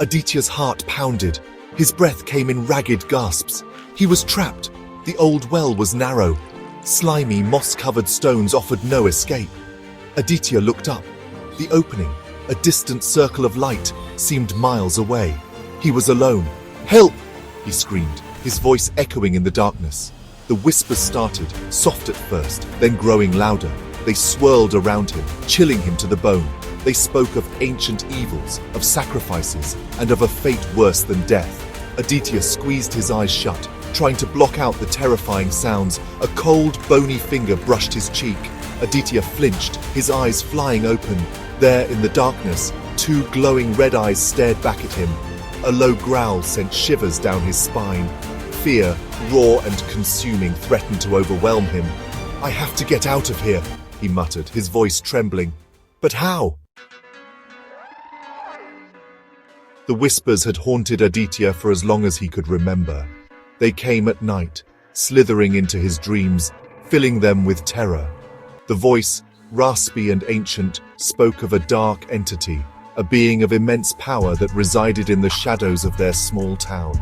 Aditya's heart pounded. His breath came in ragged gasps. He was trapped. The old well was narrow. Slimy, moss-covered stones offered no escape. Aditya looked up. The opening, a distant circle of light, seemed miles away. He was alone. "Help!" he screamed, his voice echoing in the darkness. The whispers started, soft at first, then growing louder. They swirled around him, chilling him to the bone. They spoke of ancient evils, of sacrifices, and of a fate worse than death. Aditya squeezed his eyes shut, trying to block out the terrifying sounds. A cold, bony finger brushed his cheek. Aditya flinched, his eyes flying open. There, in the darkness, two glowing red eyes stared back at him. A low growl sent shivers down his spine. Fear, raw and consuming, threatened to overwhelm him. "I have to get out of here," he muttered, his voice trembling. "But how?" The whispers had haunted Aditya for as long as he could remember. They came at night, slithering into his dreams, filling them with terror. The voice, raspy and ancient, spoke of a dark entity, a being of immense power that resided in the shadows of their small town.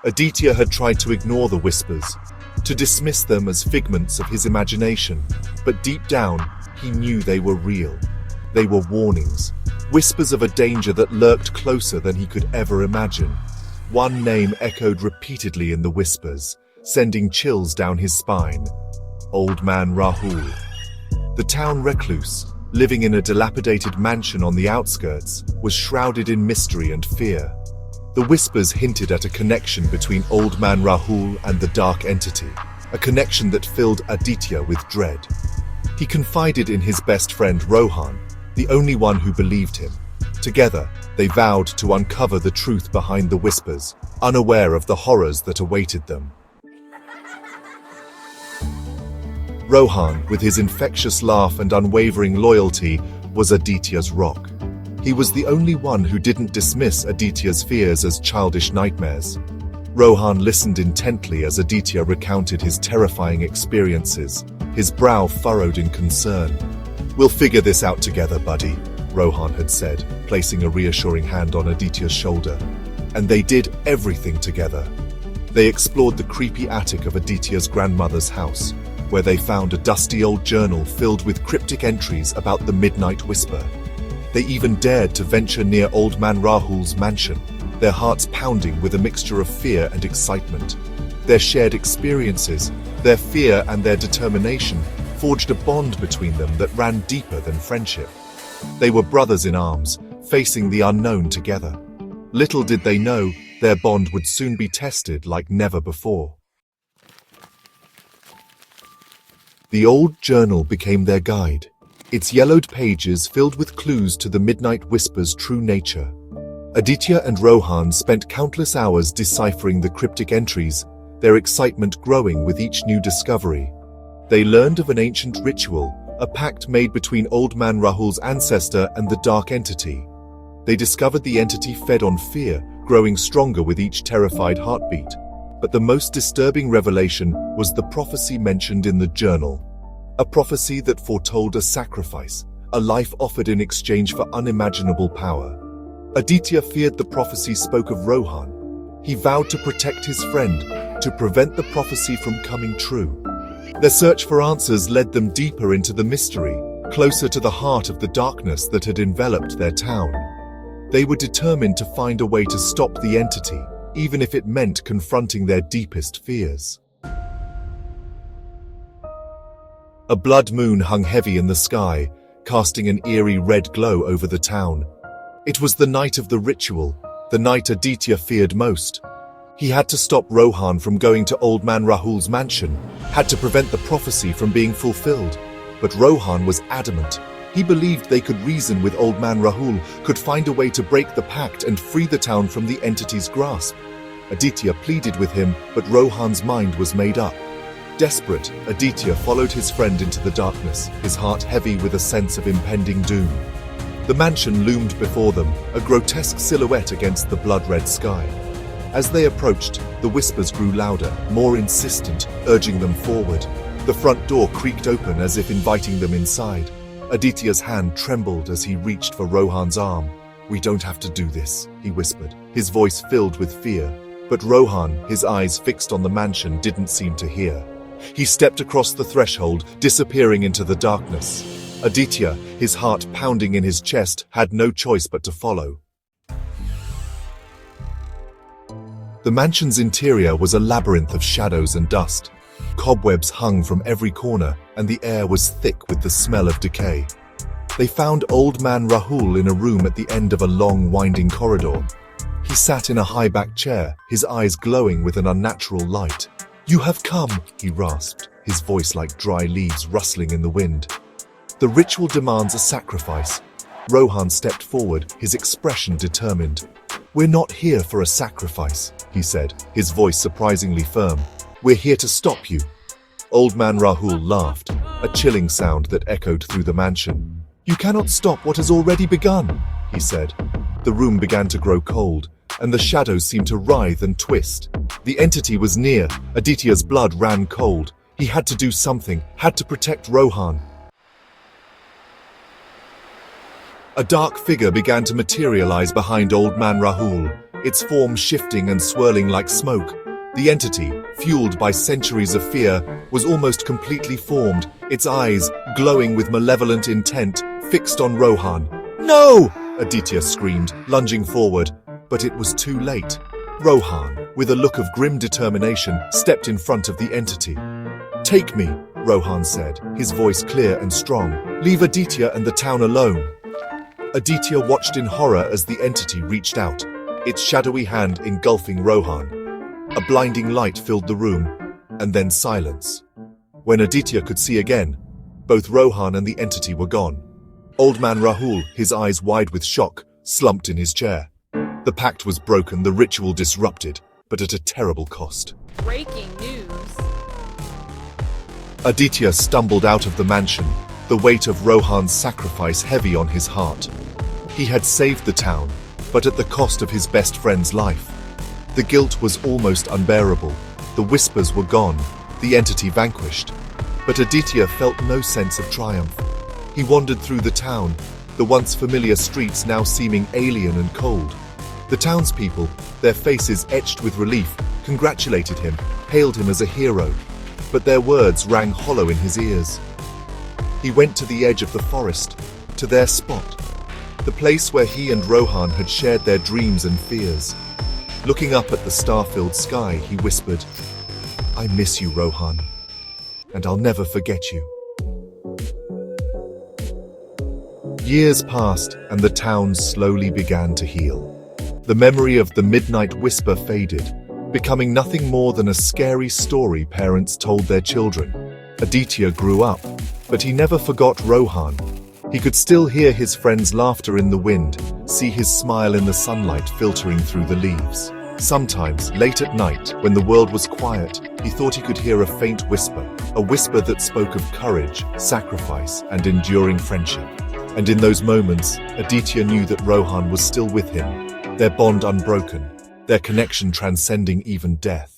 Aditya had tried to ignore the whispers, to dismiss them as figments of his imagination, but deep down, he knew they were real. They were warnings, whispers of a danger that lurked closer than he could ever imagine. One name echoed repeatedly in the whispers, sending chills down his spine. Old Man Rahul. The town recluse, living in a dilapidated mansion on the outskirts, was shrouded in mystery and fear. The whispers hinted at a connection between Old Man Rahul and the dark entity, a connection that filled Aditya with dread. He confided in his best friend Rohan, the only one who believed him. Together, they vowed to uncover the truth behind the whispers, unaware of the horrors that awaited them. Rohan, with his infectious laugh and unwavering loyalty, was Aditya's rock. He was the only one who didn't dismiss Aditya's fears as childish nightmares. Rohan listened intently as Aditya recounted his terrifying experiences, his brow furrowed in concern. "We'll figure this out together, buddy," Rohan had said, placing a reassuring hand on Aditya's shoulder. And they did everything together. They explored the creepy attic of Aditya's grandmother's house, where they found a dusty old journal filled with cryptic entries about the Midnight Whisper. They even dared to venture near Old Man Rahul's mansion, their hearts pounding with a mixture of fear and excitement. Their shared experiences, their fear and their determination, forged a bond between them that ran deeper than friendship. They were brothers in arms, facing the unknown together. Little did they know, their bond would soon be tested like never before. The old journal became their guide, its yellowed pages filled with clues to the Midnight Whisper's true nature. Aditya and Rohan spent countless hours deciphering the cryptic entries, their excitement growing with each new discovery. They learned of an ancient ritual, a pact made between Old Man Rahul's ancestor and the dark entity. They discovered the entity fed on fear, growing stronger with each terrified heartbeat. But the most disturbing revelation was the prophecy mentioned in the journal. A prophecy that foretold a sacrifice, a life offered in exchange for unimaginable power. Aditya feared the prophecy spoke of Rohan. He vowed to protect his friend, to prevent the prophecy from coming true. Their search for answers led them deeper into the mystery, closer to the heart of the darkness that had enveloped their town. They were determined to find a way to stop the entity, even if it meant confronting their deepest fears. A blood moon hung heavy in the sky, casting an eerie red glow over the town. It was the night of the ritual, the night Aditya feared most. He had to stop Rohan from going to Old Man Rahul's mansion, had to prevent the prophecy from being fulfilled. But Rohan was adamant. He believed they could reason with Old Man Rahul, could find a way to break the pact and free the town from the entity's grasp. Aditya pleaded with him, but Rohan's mind was made up. Desperate, Aditya followed his friend into the darkness, his heart heavy with a sense of impending doom. The mansion loomed before them, a grotesque silhouette against the blood-red sky. As they approached, the whispers grew louder, more insistent, urging them forward. The front door creaked open as if inviting them inside. Aditya's hand trembled as he reached for Rohan's arm. "We don't have to do this," he whispered, his voice filled with fear. But Rohan, his eyes fixed on the mansion, didn't seem to hear. He stepped across the threshold, disappearing into the darkness. Aditya, his heart pounding in his chest, had no choice but to follow. The mansion's interior was a labyrinth of shadows and dust. Cobwebs hung from every corner, and the air was thick with the smell of decay. They found old man Rahul in a room at the end of a long, winding corridor. He sat in a high-backed chair, his eyes glowing with an unnatural light. "You have come," he rasped, his voice like dry leaves rustling in the wind. "The ritual demands a sacrifice." Rohan stepped forward, his expression determined. "We're not here for a sacrifice," he said, his voice surprisingly firm. "We're here to stop you." Old man Rahul laughed, a chilling sound that echoed through the mansion. "You cannot stop what has already begun," he said. The room began to grow cold, and the shadows seemed to writhe and twist. The entity was near. Aditya's blood ran cold. He had to do something, had to protect Rohan. A dark figure began to materialize behind old man Rahul, its form shifting and swirling like smoke. The entity, fueled by centuries of fear, was almost completely formed, its eyes, glowing with malevolent intent, fixed on Rohan. "No!" Aditya screamed, lunging forward. But it was too late. Rohan, with a look of grim determination, stepped in front of the entity. "Take me," Rohan said, his voice clear and strong. "Leave Aditya and the town alone." Aditya watched in horror as the entity reached out, its shadowy hand engulfing Rohan. A blinding light filled the room, and then silence. When Aditya could see again, both Rohan and the entity were gone. Old man Rahul, his eyes wide with shock, slumped in his chair. The pact was broken, the ritual disrupted, but at a terrible cost. Breaking news. Aditya stumbled out of the mansion, the weight of Rohan's sacrifice heavy on his heart. He had saved the town, but at the cost of his best friend's life. The guilt was almost unbearable. The whispers were gone, the entity vanquished. But Aditya felt no sense of triumph. He wandered through the town, the once familiar streets now seeming alien and cold. The townspeople, their faces etched with relief, congratulated him, hailed him as a hero. But their words rang hollow in his ears. He went to the edge of the forest, to their spot, the place where he and Rohan had shared their dreams and fears. Looking up at the star-filled sky, he whispered, "I miss you, Rohan, and I'll never forget you." Years passed, and the town slowly began to heal. The memory of the midnight whisper faded, becoming nothing more than a scary story parents told their children. Aditya grew up, but he never forgot Rohan. He could still hear his friend's laughter in the wind, see his smile in the sunlight filtering through the leaves. Sometimes, late at night, when the world was quiet, he thought he could hear a faint whisper, a whisper that spoke of courage, sacrifice, and enduring friendship. And in those moments, Aditya knew that Rohan was still with him, their bond unbroken, their connection transcending even death.